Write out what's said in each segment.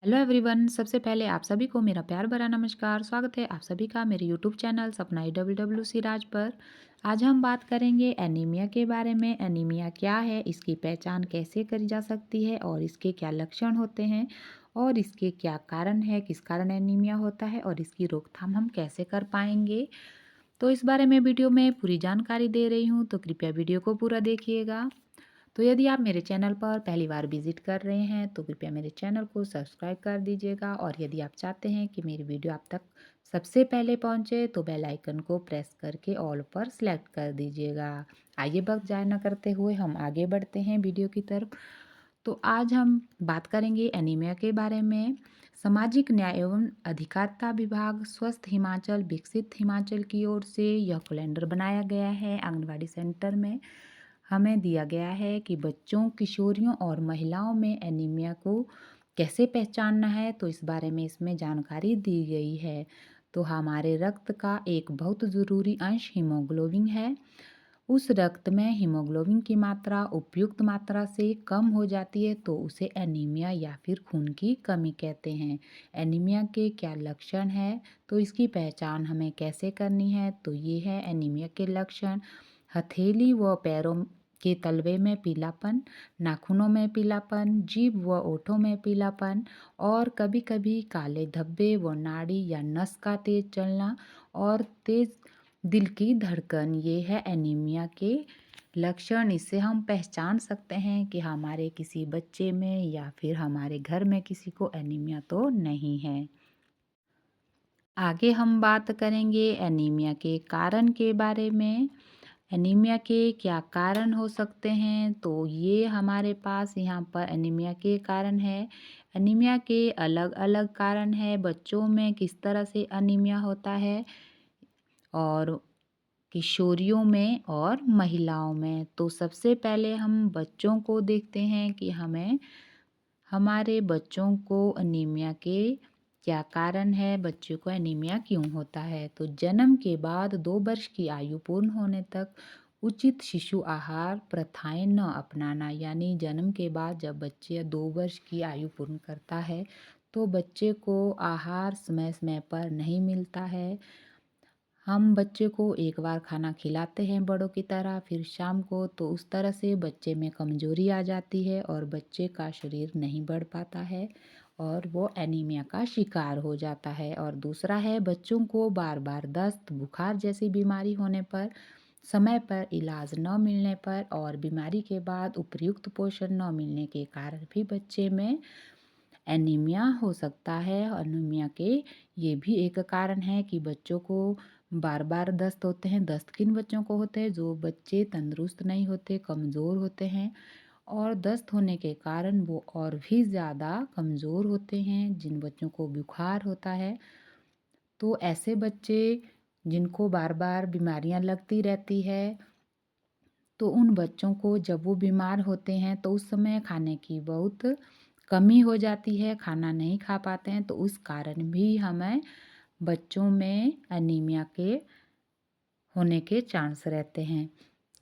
Hello everyone. सबसे पहले आप सभी को मेरा प्यार भरा नमस्कार। स्वागत है आप सभी का मेरे यूट्यूब चैनल सपना डब्ल्यू राज पर। आज हम बात करेंगे एनीमिया के बारे में। एनीमिया क्या है, इसकी पहचान कैसे करी जा सकती है और इसके क्या लक्षण होते हैं और इसके क्या कारण है, किस कारण एनीमिया होता है और इसकी रोकथाम हम कैसे कर पाएंगे। तो इस बारे में वीडियो में पूरी जानकारी दे रही हूँ, तो कृपया वीडियो को पूरा देखिएगा। तो यदि आप मेरे चैनल पर पहली बार विजिट कर रहे हैं तो कृपया मेरे चैनल को सब्सक्राइब कर दीजिएगा, और यदि आप चाहते हैं कि मेरी वीडियो आप तक सबसे पहले पहुंचे तो बेल आइकन को प्रेस करके ऑल पर सेलेक्ट कर दीजिएगा। आइए वक्त जाया न करते हुए हम आगे बढ़ते हैं वीडियो की तरफ। तो आज हम बात करेंगे एनीमिया के बारे में। सामाजिक न्याय एवं अधिकारिता विभाग स्वस्थ हिमाचल विकसित हिमाचल की ओर से यह कैलेंडर बनाया गया है। आंगनवाड़ी सेंटर में हमें दिया गया है कि बच्चों, किशोरियों और महिलाओं में एनीमिया को कैसे पहचानना है, तो इस बारे में इसमें जानकारी दी गई है। तो हमारे रक्त का एक बहुत ज़रूरी अंश हीमोग्लोबिन है। उस रक्त में हीमोग्लोबिन की मात्रा उपयुक्त मात्रा से कम हो जाती है तो उसे एनीमिया या फिर खून की कमी कहते हैं। एनीमिया के क्या लक्षण हैं, तो इसकी पहचान हमें कैसे करनी है। तो ये है एनीमिया के लक्षण। हथेली व पैरों के तलवे में पीलापन, नाखूनों में पीलापन, जीभ व ओठों में पीलापन और कभी कभी काले धब्बे व नाड़ी या नस का तेज चलना और तेज दिल की धड़कन, ये है एनीमिया के लक्षण। इससे हम पहचान सकते हैं कि हमारे किसी बच्चे में या फिर हमारे घर में किसी को एनीमिया तो नहीं है। आगे हम बात करेंगे एनीमिया के कारण के बारे में। एनीमिया के क्या कारण हो सकते हैं, तो ये हमारे पास यहाँ पर एनीमिया के कारण है। एनीमिया के अलग अलग कारण है। बच्चों में किस तरह से एनीमिया होता है और किशोरियों में और महिलाओं में। तो सबसे पहले हम बच्चों को देखते हैं कि हमें हमारे बच्चों को एनीमिया के क्या कारण है, बच्चे को एनीमिया क्यों होता है। तो जन्म के बाद 2 वर्ष की आयु पूर्ण होने तक उचित शिशु आहार प्रथाएं न अपनाना, यानी जन्म के बाद जब बच्चे 2 वर्ष की आयु पूर्ण करता है तो बच्चे को आहार समय समय पर नहीं मिलता है। हम बच्चे को एक बार खाना खिलाते हैं बड़ों की तरह, फिर शाम को, तो उस तरह से बच्चे में कमजोरी आ जाती है और बच्चे का शरीर नहीं बढ़ पाता है और वो एनीमिया का शिकार हो जाता है। और दूसरा है बच्चों को बार बार दस्त, बुखार जैसी बीमारी होने पर, समय पर इलाज न मिलने पर और बीमारी के बाद उपयुक्त पोषण न मिलने के कारण भी बच्चे में एनीमिया हो सकता है। एनीमिया के ये भी एक कारण है कि बच्चों को बार बार दस्त होते हैं। दस्त किन बच्चों को होते हैं, जो बच्चे तंदुरुस्त नहीं होते, कमज़ोर होते हैं, और दस्त होने के कारण वो और भी ज़्यादा कमज़ोर होते हैं। जिन बच्चों को बुखार होता है, तो ऐसे बच्चे जिनको बार बार बीमारियां लगती रहती है, तो उन बच्चों को जब वो बीमार होते हैं तो उस समय खाने की बहुत कमी हो जाती है, खाना नहीं खा पाते हैं, तो उस कारण भी हमें बच्चों में एनीमिया के होने के चांस रहते हैं।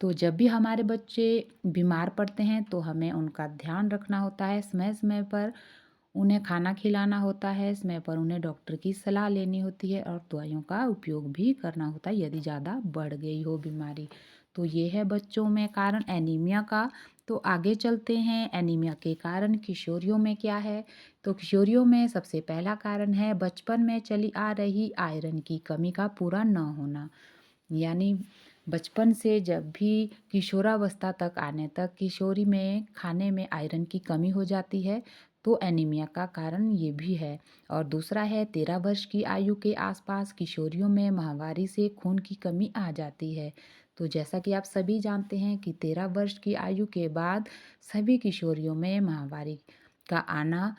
तो जब भी हमारे बच्चे बीमार पड़ते हैं तो हमें उनका ध्यान रखना होता है। समय समय पर उन्हें खाना खिलाना होता है, समय पर उन्हें डॉक्टर की सलाह लेनी होती है और दवाइयों का उपयोग भी करना होता है यदि ज़्यादा बढ़ गई हो बीमारी। तो ये है बच्चों में कारण एनीमिया का। तो आगे चलते हैं, एनीमिया के कारण किशोरियों में क्या है। तो किशोरियों में सबसे पहला कारण है बचपन में चली आ रही आयरन की कमी का पूरा न होना। यानी बचपन से जब भी किशोरावस्था तक आने तक किशोरी में खाने में आयरन की कमी हो जाती है, तो एनीमिया का कारण ये भी है। और दूसरा है 13 वर्ष की आयु के आसपास किशोरियों में माहवारी से खून की कमी आ जाती है। तो जैसा कि आप सभी जानते हैं कि 13 वर्ष की आयु के बाद सभी किशोरियों में माहवारी का आना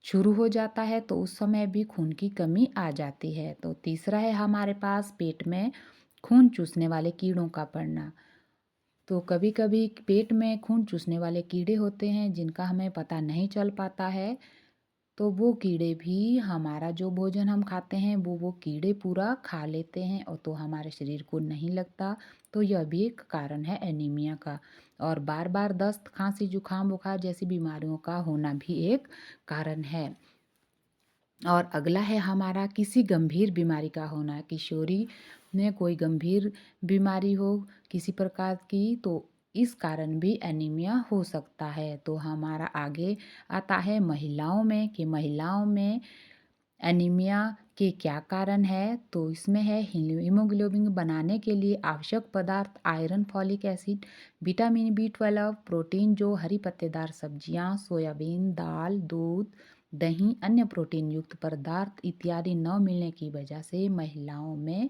शुरू हो जाता है, तो उस समय भी खून की कमी आ जाती है। तो तीसरा है हमारे पास पेट में खून चूसने वाले कीड़ों का पड़ना। तो कभी कभी पेट में खून चूसने वाले कीड़े होते हैं जिनका हमें पता नहीं चल पाता है, तो वो कीड़े भी हमारा जो भोजन हम खाते हैं वो कीड़े पूरा खा लेते हैं और तो हमारे शरीर को नहीं लगता। तो यह भी एक कारण है एनीमिया का। और बार बार दस्त, खांसी, जुकाम, बुखार जैसी बीमारियों का होना भी एक कारण है। और अगला है हमारा किसी गंभीर बीमारी का होना। किशोरी में कोई गंभीर बीमारी हो किसी प्रकार की, तो इस कारण भी एनीमिया हो सकता है। तो हमारा आगे आता है महिलाओं में कि महिलाओं में एनीमिया के क्या कारण है। तो इसमें है हीमोग्लोबिन बनाने के लिए आवश्यक पदार्थ iron, folic acid, vitamin B12, protein जो हरी पत्तेदार सब्जियां, सोयाबीन, दाल, दूध, दही, अन्य प्रोटीन युक्त पदार्थ इत्यादि न मिलने की वजह से महिलाओं में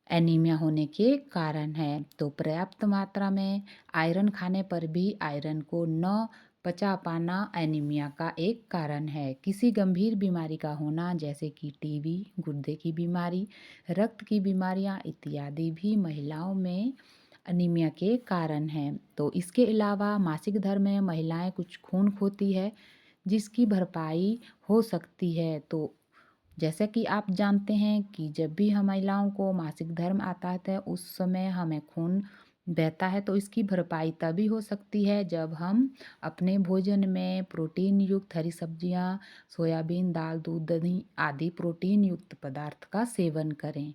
एनीमिया होने के कारण है। तो पर्याप्त मात्रा में आयरन खाने पर भी आयरन को न पचा पाना एनीमिया का एक कारण है। किसी गंभीर बीमारी का होना जैसे कि टीबी, गुर्दे की बीमारी, रक्त की बीमारियां इत्यादि भी महिलाओं में एनीमिया के कारण हैं। तो इसके अलावा मासिक धर्म में महिलाएं कुछ खून खोती है जिसकी भरपाई हो सकती है। तो जैसा कि आप जानते हैं कि जब भी हम महिलाओं को मासिक धर्म आता है उस समय हमें खून बहता है, तो इसकी भरपाई तभी हो सकती है जब हम अपने भोजन में प्रोटीन युक्त हरी सब्जियां, सोयाबीन, दाल, दूध, दही आदि प्रोटीन युक्त पदार्थ का सेवन करें।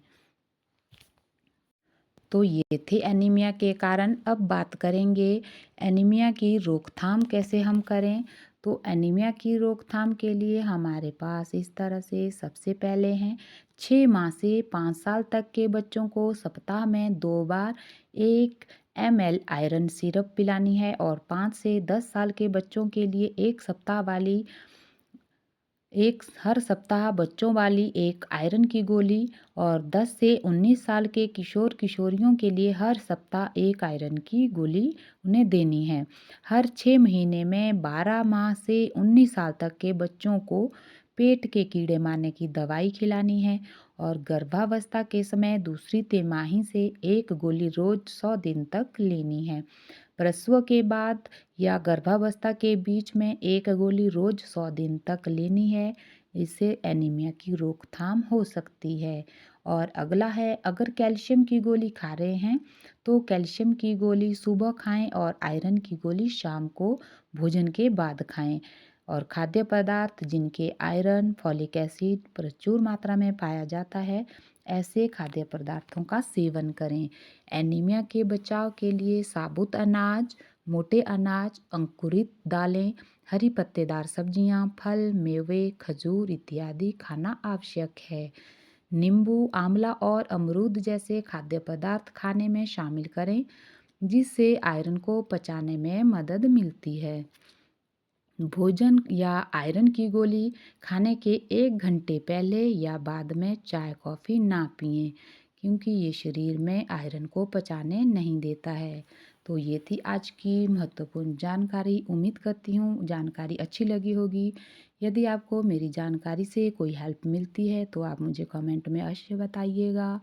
तो ये थे एनीमिया के कारण। अब बात करेंगे एनीमिया की रोकथाम कैसे हम करें। तो एनीमिया की रोकथाम के लिए हमारे पास इस तरह से सबसे पहले हैं 6 माह से 5 साल तक के बच्चों को सप्ताह में 2 बार 1 ml आयरन सिरप पिलानी है और 5 से 10 साल के बच्चों के लिए हर सप्ताह बच्चों वाली एक आयरन की गोली और 10 से 19 साल के किशोर किशोरियों के लिए हर सप्ताह एक आयरन की गोली उन्हें देनी है। हर 6 महीने में 12 माह से 19 साल तक के बच्चों को पेट के कीड़े मारने की दवाई खिलानी है और गर्भावस्था के समय दूसरी तिमाही से एक गोली रोज 100 दिन तक लेनी है। प्रसव के बाद या गर्भावस्था के बीच में एक गोली रोज 100 दिन तक लेनी है। इससे एनीमिया की रोकथाम हो सकती है। और अगला है अगर कैल्शियम की गोली खा रहे हैं तो कैल्शियम की गोली सुबह खाएं और आयरन की गोली शाम को भोजन के बाद खाएं। और खाद्य पदार्थ जिनके आयरन, फॉलिक एसिड प्रचुर मात्रा में पाया जाता है ऐसे खाद्य पदार्थों का सेवन करें। एनीमिया के बचाव के लिए साबुत अनाज, मोटे अनाज, अंकुरित दालें, हरी पत्तेदार सब्जियां, फल, मेवे, खजूर इत्यादि खाना आवश्यक है। नींबू, आंवला और अमरूद जैसे खाद्य पदार्थ खाने में शामिल करें जिससे आयरन को पचाने में मदद मिलती है। भोजन या आयरन की गोली खाने के 1 घंटे पहले या बाद में चाय कॉफ़ी ना पिएं क्योंकि ये शरीर में आयरन को पचाने नहीं देता है। तो ये थी आज की महत्वपूर्ण जानकारी। उम्मीद करती हूँ जानकारी अच्छी लगी होगी। यदि आपको मेरी जानकारी से कोई हेल्प मिलती है तो आप मुझे कमेंट में अवश्य बताइएगा।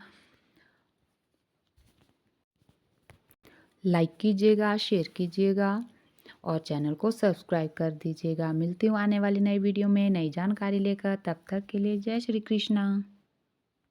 लाइक कीजिएगा, शेयर कीजिएगा और चैनल को सब्सक्राइब कर दीजिएगा। मिलती हूँ आने वाली नई वीडियो में नई जानकारी लेकर। तब तक के लिए जय श्री कृष्णा।